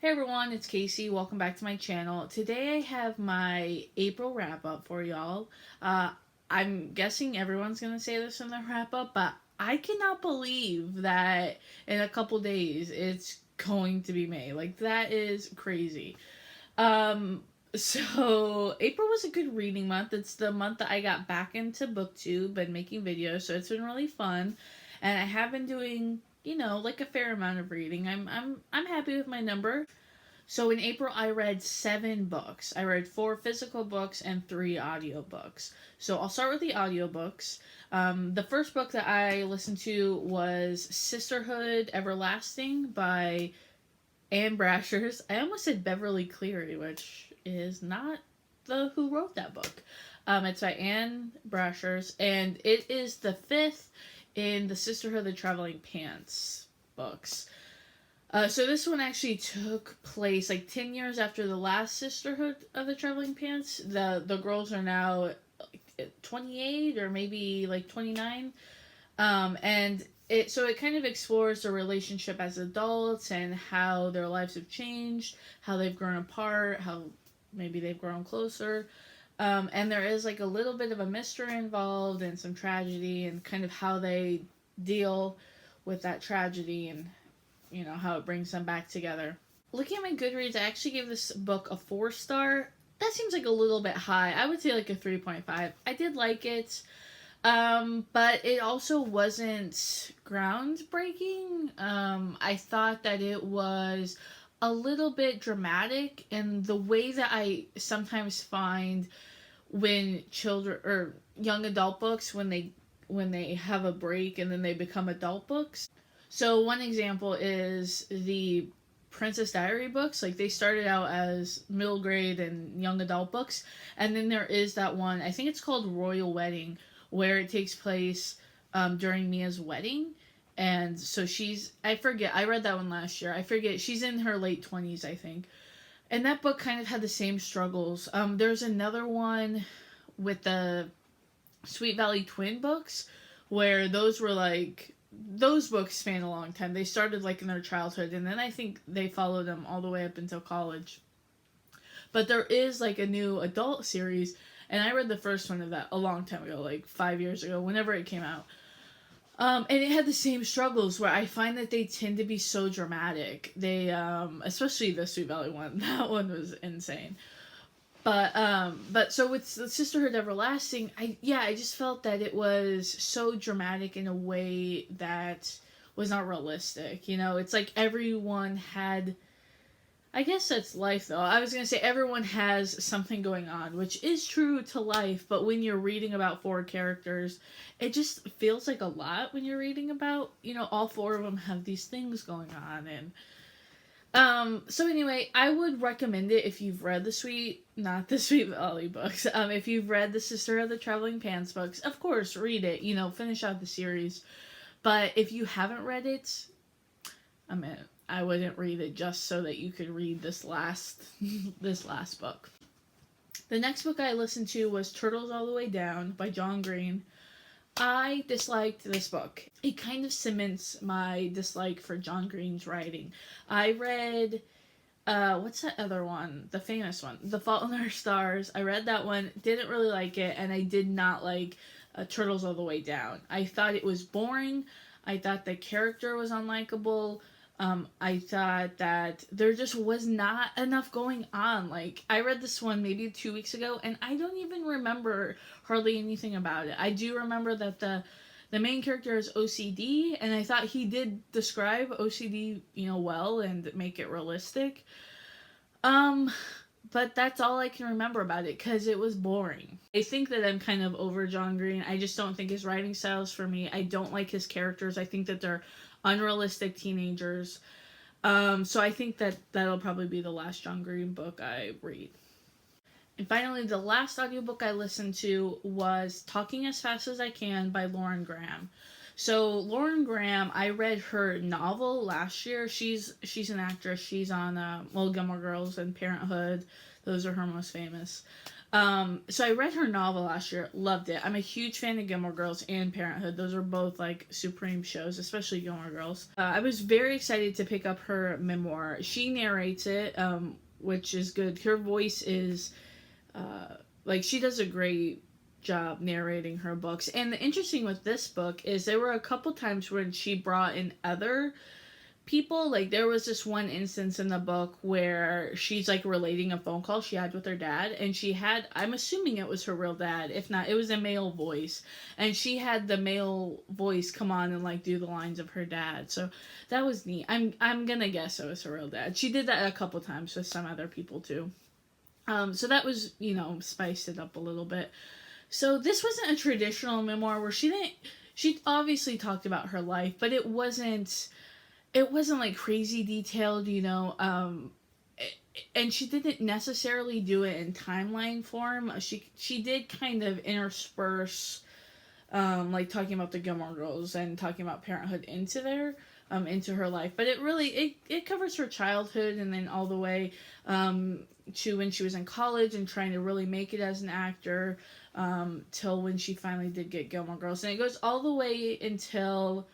Hey everyone, it's Casey. Welcome back to my channel. Today I have my April wrap up for y'all. Uh, I'm guessing everyone's gonna say this in the wrap up, but I cannot believe that in a couple days it's going to be May. Like, that is crazy. Um, so April was a good reading month. It's the month that I got back into BookTube and making videos, so it's been really fun. And I have been doing, like a fair amount of reading. I'm happy with my number. So in April, I read 7 books. I read 4 physical books and 3 audiobooks. So I'll start with the audiobooks. The first book that I listened to was Sisterhood Everlasting by Anne Brashers. I almost said Beverly Cleary, which is not the who wrote that book. It's by Anne Brashers, and it is the 5th in the Sisterhood of the Traveling Pants books. So this one actually took place like 10 years after the last Sisterhood of the Traveling Pants. The girls are now like 28 or maybe like 29. And it kind of explores their relationship as adults and how their lives have changed, how they've grown apart, how maybe they've grown closer. And there is like a little bit of a mystery involved and some tragedy and kind of how they deal with that tragedy and how it brings them back together. Looking at my Goodreads, I actually gave this book a 4 star. That seems like a little bit high. I would say like a 3.5. I did like it. But it also wasn't groundbreaking. I thought that it was a little bit dramatic in the way that I sometimes find when children or young adult books when they have a break and then they become adult books. So one example is the Princess Diary books. Like, they started out as middle grade and young adult books, and then there is that one, I think it's called Royal Wedding, where it takes place during Mia's wedding. And so I forget, I read that one last year. I forget, she's in her late 20s, I think. And that book kind of had the same struggles. There's another one with the Sweet Valley Twin books, where those books span a long time. They started like in their childhood, and then I think they followed them all the way up until college. But there is like a new adult series, and I read the first one of that a long time ago, like 5 years ago, whenever it came out. And it had the same struggles where I find that they tend to be so dramatic. They, especially the Sweet Valley one, that one was insane. But so with the Sisterhood Everlasting, I just felt that it was so dramatic in a way that was not realistic. It's like everyone had, I guess that's life though. I was gonna say everyone has something going on, which is true to life, but when you're reading about 4 characters, it just feels like a lot when you're reading about, all 4 of them have these things going on. And so anyway, I would recommend it if you've read not the Sweet Valley books. If you've read the Sister of the Traveling Pants books, of course, read it, finish out the series. But if you haven't read it, I wouldn't read it just so that you could read this last book. The next book I listened to was Turtles All the Way Down by John Green. I disliked this book. It kind of cements my dislike for John Green's writing. I read, what's that other one? The famous one, The Fault in Our Stars. I read that one, didn't really like it, and I did not like Turtles All the Way Down. I thought it was boring. I thought the character was unlikable. I thought that there just was not enough going on. Like, I read this one maybe 2 weeks ago, and I don't even remember hardly anything about it. I do remember that the main character is OCD, and I thought he did describe OCD, well, and make it realistic. But that's all I can remember about it, because it was boring. I think that I'm kind of over John Green. I just don't think his writing style is for me. I don't like his characters. I think that they're unrealistic teenagers. So I think that that'll probably be the last John Green book I read. And finally, the last audiobook I listened to was Talking as Fast as I Can by Lauren Graham. So Lauren Graham, I read her novel last year. She's an actress. She's on Gilmore Girls and Parenthood. Those are her most famous. So I read her novel last year, loved it. I'm a huge fan of Gilmore Girls and Parenthood. Those are both like supreme shows, especially Gilmore Girls. I was very excited to pick up her memoir. She narrates it, which is good. Her voice is like she does a great job narrating her books. And the interesting with this book is there were a couple times when she brought in other people. Like there was this one instance in the book where she's like relating a phone call she had with her dad, and she had, I'm assuming it was her real dad, if not it was a male voice, and she had the male voice come on and like do the lines of her dad. So that was neat. I'm gonna guess it was her real dad. She did that a couple times with some other people too. So that was, spiced it up a little bit. So this wasn't a traditional memoir where she obviously talked about her life, but it wasn't like crazy detailed, and she didn't necessarily do it in timeline form. She did kind of intersperse, like talking about the Gilmore Girls and talking about Parenthood into there, into her life. But it covers her childhood and then all the way to when she was in college and trying to really make it as an actor, till when she finally did get Gilmore Girls, and it goes all the way until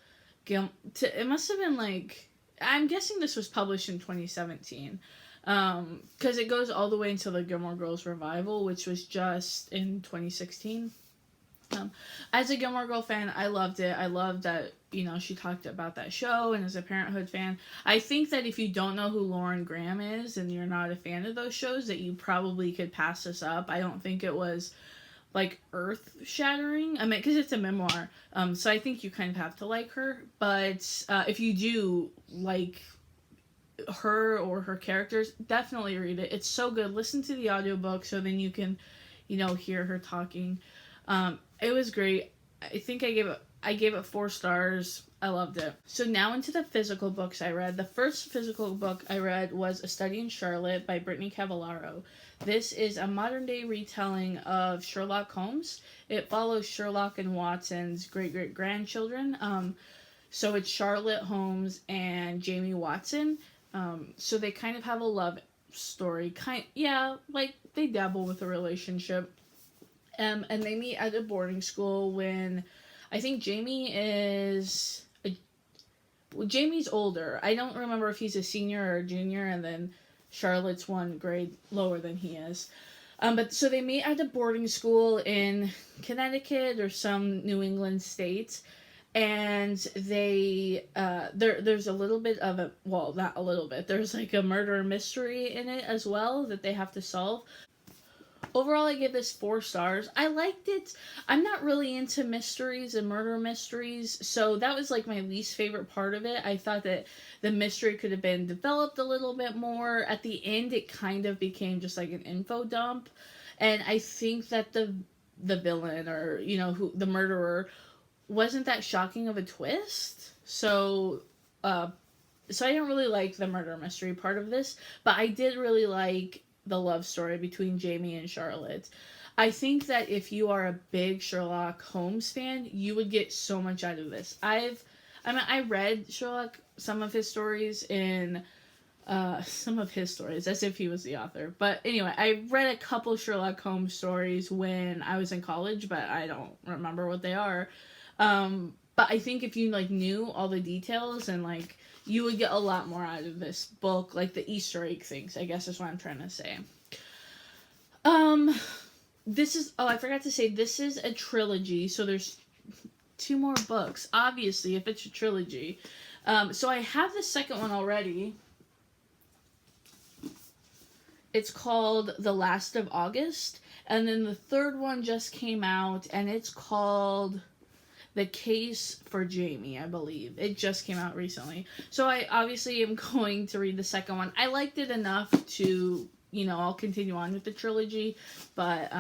it must have been like, I'm guessing this was published in 2017, because it goes all the way until the Gilmore Girls revival, which was just in 2016. As a Gilmore Girl fan, I loved it. I loved that, she talked about that show, and as a Parenthood fan, I think that if you don't know who Lauren Graham is and you're not a fan of those shows, that you probably could pass this up. I don't think it was like earth shattering. I mean, because it's a memoir, so I think you kind of have to like her. But if you do like her or her characters, definitely read it. It's so good. Listen to the audiobook so then you can, hear her talking. It was great. I think I gave it 4 stars. I loved it. So now into the physical books I read. The first physical book I read was A Study in Charlotte by Brittany Cavallaro. This is a modern day retelling of Sherlock Holmes. It follows Sherlock and Watson's great-great-grandchildren. So it's Charlotte Holmes and Jamie Watson. So they kind of have a love story. Like they dabble with a relationship. And they meet at a boarding school when I think Jamie's older. I don't remember if he's a senior or a junior, and then Charlotte's one grade lower than he is. But so they meet at a boarding school in Connecticut or some New England state, and there's a little bit of not a little bit. There's like a murder mystery in it as well that they have to solve. Overall, I give this 4 stars. I liked it. I'm not really into mysteries and murder mysteries, so that was like my least favorite part of it. I thought that the mystery could have been developed a little bit more. At the end, it kind of became just like an info dump, and I think that the villain, or who the murderer, wasn't that shocking of a twist. So I didn't really like the murder mystery part of this, but I did really like the love story between Jamie and Charlotte. I think that if you are a big Sherlock Holmes fan, you would get so much out of this. I read Sherlock, some of his stories, as if he was the author. But anyway, I read a couple Sherlock Holmes stories when I was in college, but I don't remember what they are. But I think if you knew all the details and you would get a lot more out of this book, like the Easter egg things, I guess is what I'm trying to say. I forgot to say, this is a trilogy, so there's 2 more books, obviously, if it's a trilogy. So I have the second one already. It's called The Last of August, and then the third one just came out, and it's called The Case for Jamie, I believe. It just came out recently. So I obviously am going to read the second one. I liked it enough to, I'll continue on with the trilogy. But,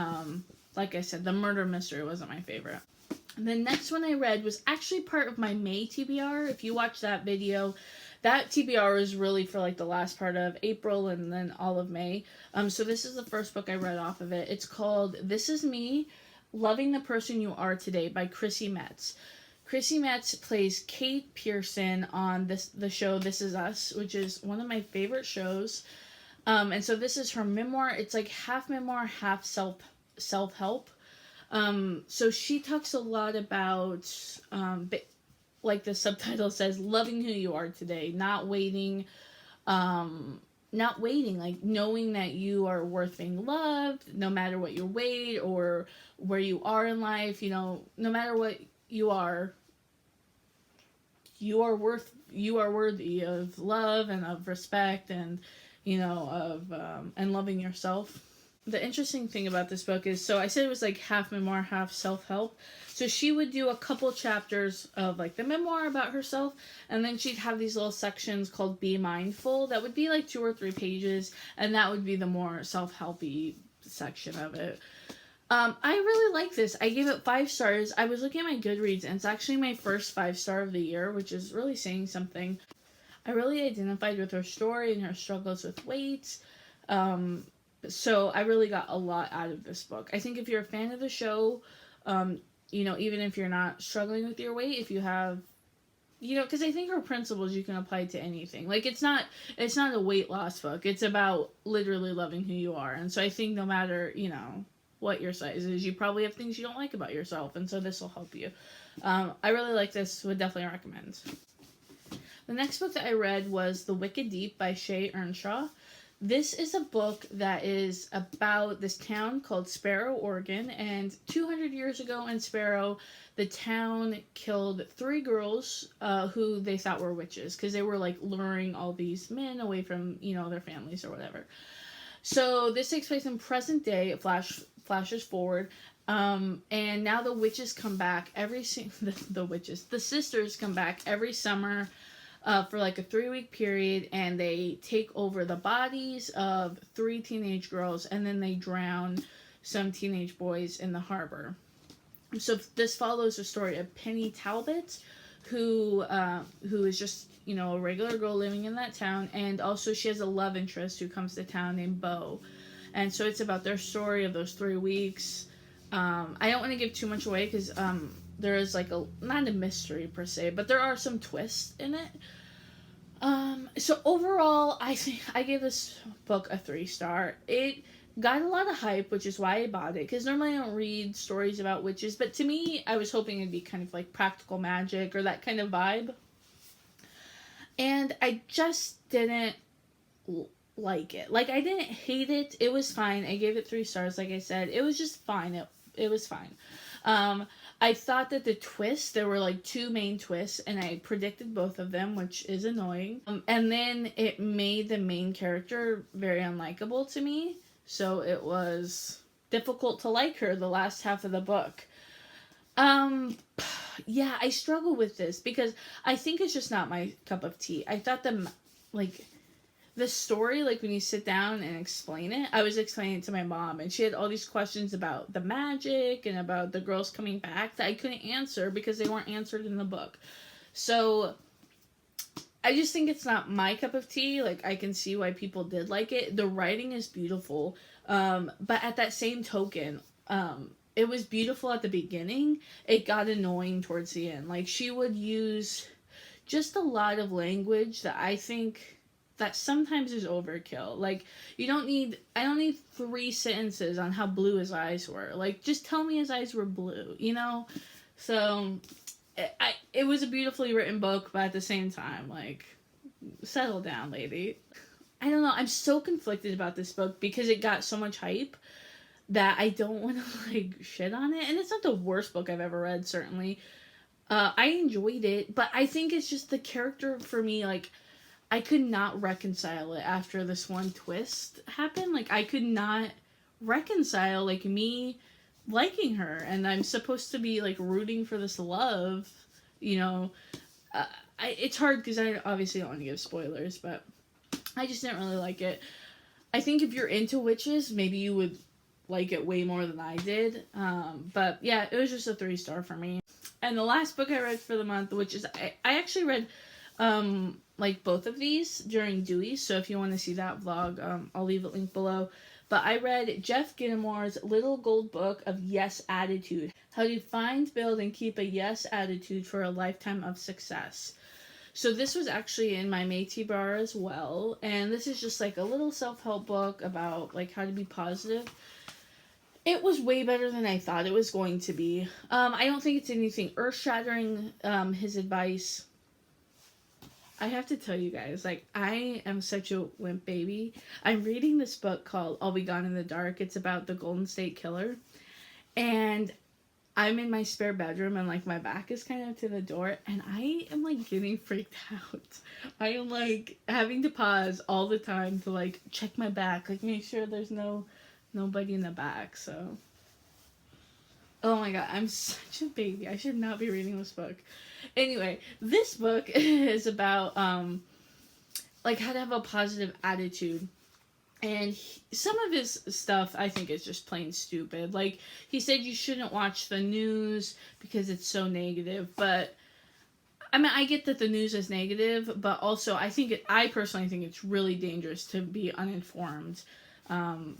like I said, the murder mystery wasn't my favorite. The next one I read was actually part of my May TBR. If you watch that video, that TBR is really for the last part of April and then all of May. So this is the first book I read off of it. It's called This Is Me, Loving the Person You Are Today by Chrissy Metz. Chrissy Metz plays Kate Pearson on the show This Is Us, which is one of my favorite shows. And so this is her memoir. It's like half memoir, half self-help. So she talks a lot about, like the subtitle says, loving who you are today, not waiting, like knowing that you are worth being loved, no matter what your weight or where you are in life, no matter what you are worthy of love and of respect and, and loving yourself. The interesting thing about this book is, so I said it was like half memoir, half self-help. So she would do a couple chapters of like the memoir about herself, and then she'd have these little sections called Be Mindful that would be like 2 or 3 pages, and that would be the more self-helpy section of it. I really like this. I gave it 5 stars. I was looking at my Goodreads, and it's actually my first 5-star of the year, which is really saying something. I really identified with her story and her struggles with weight. So I really got a lot out of this book. I think if you're a fan of the show, even if you're not struggling with your weight, if you have, because I think her principles you can apply to anything. Like it's not a weight loss book. It's about literally loving who you are. And so I think no matter, what your size is, you probably have things you don't like about yourself. And so this will help you. I really like this. Would definitely recommend. The next book that I read was The Wicked Deep by Shay Earnshaw. This is a book that is about this town called Sparrow, Oregon, and 200 years ago in Sparrow, the town killed 3 girls who they thought were witches because they were like luring all these men away from, their families or whatever. So this takes place in present day. It flashes forward. And now the witches come back the sisters come back every summer for like a 3-week period, and they take over the bodies of 3 teenage girls, and then they drown some teenage boys in the harbor. So this follows the story of Penny Talbot, who is just, a regular girl living in that town, and also she has a love interest who comes to town named Bo. And so it's about their story of those 3 weeks. I don't want to give too much away because there is like not a mystery per se, but there are some twists in it. So overall, I think I gave this book a 3-star. It got a lot of hype, which is why I bought it, because normally I don't read stories about witches, but to me, I was hoping it'd be kind of like practical magic or that kind of vibe. And I just didn't like it. Like, I didn't hate it. It was fine. I gave it 3 stars, like I said. It was just fine. It was fine. I thought that the twists, there were like 2 main twists, and I predicted both of them, which is annoying. And then it made the main character very unlikable to me, so it was difficult to like her the last half of the book. Yeah, I struggle with this because I think it's just not my cup of tea. I thought the story, like when you sit down and explain it, I was explaining it to my mom, and she had all these questions about the magic and about the girls coming back that I couldn't answer because they weren't answered in the book. So I just think it's not my cup of tea. Like, I can see why people did like it. The writing is beautiful, but at that same token, it was beautiful at the beginning. It got annoying towards the end. Like, she would use just a lot of language that I think that sometimes is overkill. Like, I don't need 3 sentences on how blue his eyes were. Like, just tell me his eyes were blue, So, it was a beautifully written book, but at the same time, like, settle down, lady. I don't know, I'm so conflicted about this book because it got so much hype that I don't want to, like, shit on it. And it's not the worst book I've ever read, certainly. I enjoyed it, but I think it's just the character for me, like, I could not reconcile it after this one twist happened. Like, I could not reconcile, like, me liking her, and I'm supposed to be, like, rooting for this love, it's hard because I obviously don't want to give spoilers, but I just didn't really like it. I think if you're into witches, maybe you would like it way more than I did, but yeah, it was just a 3-star for me. And the last book I read for the month, which is, I actually read, like both of these during Dewey, so if you want to see that vlog, I'll leave a link below. But I read Jeff Gittimer's Little Gold Book of Yes Attitude: How to Find, Build, and Keep a Yes Attitude for a Lifetime of Success. So this was actually in my Métis bar as well, and this is just like a little self-help book about like how to be positive. It was way better than I thought it was going to be. I don't think it's anything earth-shattering. His advice, I have to tell you guys, like, I am such a wimp baby. I'm reading this book called I'll Be Gone in the Dark. It's about the Golden State Killer. And I'm in my spare bedroom and, like, my back is kind of to the door. And I am, like, getting freaked out. I am, like, having to pause all the time to, like, check my back. Like, make sure there's nobody in the back, so. Oh my god, I'm such a baby. I should not be reading this book. Anyway, this book is about, like, how to have a positive attitude. And some of his stuff, I think, is just plain stupid. Like, he said you shouldn't watch the news because it's so negative. But, I mean, I get that the news is negative, but also I personally think it's really dangerous to be uninformed.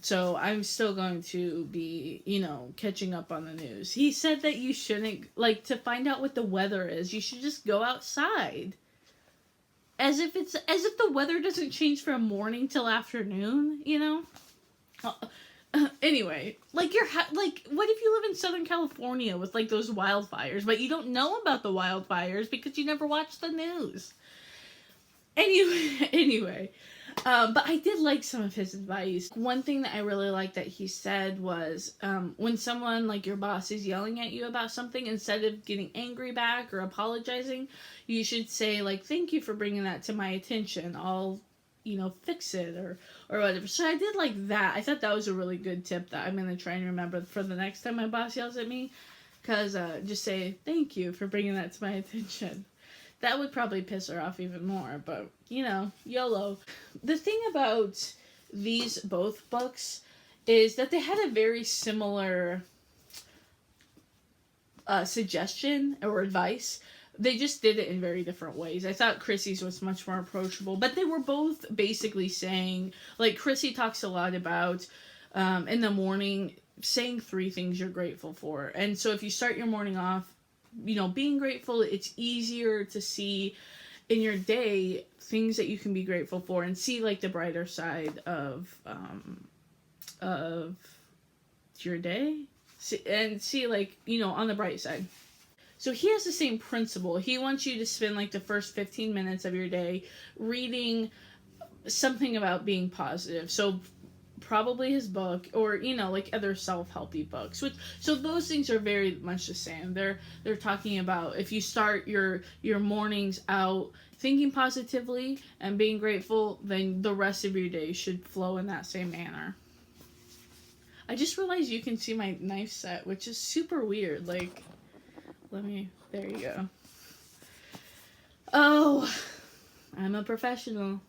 So I'm still going to be, catching up on the news. He said that you shouldn't, like, to find out what the weather is, you should just go outside. As if the weather doesn't change from morning till afternoon, Anyway, like, what if you live in Southern California with, like, those wildfires, but you don't know about the wildfires because you never watch the news? Anyway, but I did like some of his advice. One thing that I really liked that he said was, when someone, like your boss, is yelling at you about something, instead of getting angry back or apologizing, you should say, like, thank you for bringing that to my attention. I'll, fix it or whatever. So I did like that. I thought that was a really good tip that I'm going to try and remember for the next time my boss yells at me. Because just say, thank you for bringing that to my attention. That would probably piss her off even more, but, YOLO. The thing about these both books is that they had a very similar suggestion or advice. They just did it in very different ways. I thought Chrissy's was much more approachable, but they were both basically saying, like, Chrissy talks a lot about, in the morning, saying 3 things you're grateful for. And so if you start your morning off, being grateful, it's easier to see in your day things that you can be grateful for and see, like, the brighter side of your day, and see, like, on the bright side. So he has the same principle. He wants you to spend, like, the first 15 minutes of your day reading something about being positive. So probably his book, or like other self-helpy books, so those things are very much the same. They're talking about if you start your mornings out thinking positively and being grateful, then the rest of your day should flow in that same manner. I just realized you can see my knife set, which is super weird. Like, there you go. Oh, I'm a professional.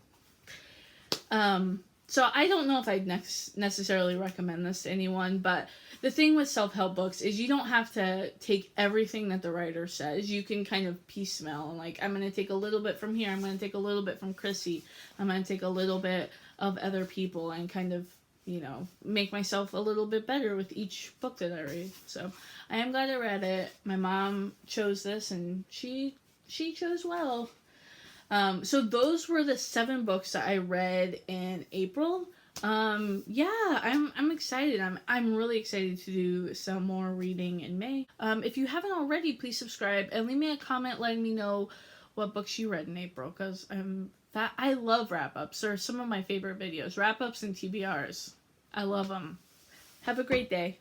So I don't know if I'd necessarily recommend this to anyone, but the thing with self-help books is you don't have to take everything that the writer says. You can kind of piecemeal, and, like, I'm going to take a little bit from here, I'm going to take a little bit from Chrissy, I'm going to take a little bit of other people, and kind of, make myself a little bit better with each book that I read. So I am glad I read it. My mom chose this, and she chose well. So those were the 7 books that I read in April. Yeah, I'm excited. I'm really excited to do some more reading in May. If you haven't already, please subscribe and leave me a comment letting me know what books you read in April, because I love wrap-ups. They're some of my favorite videos. Wrap-ups and TBRs. I love them. Have a great day.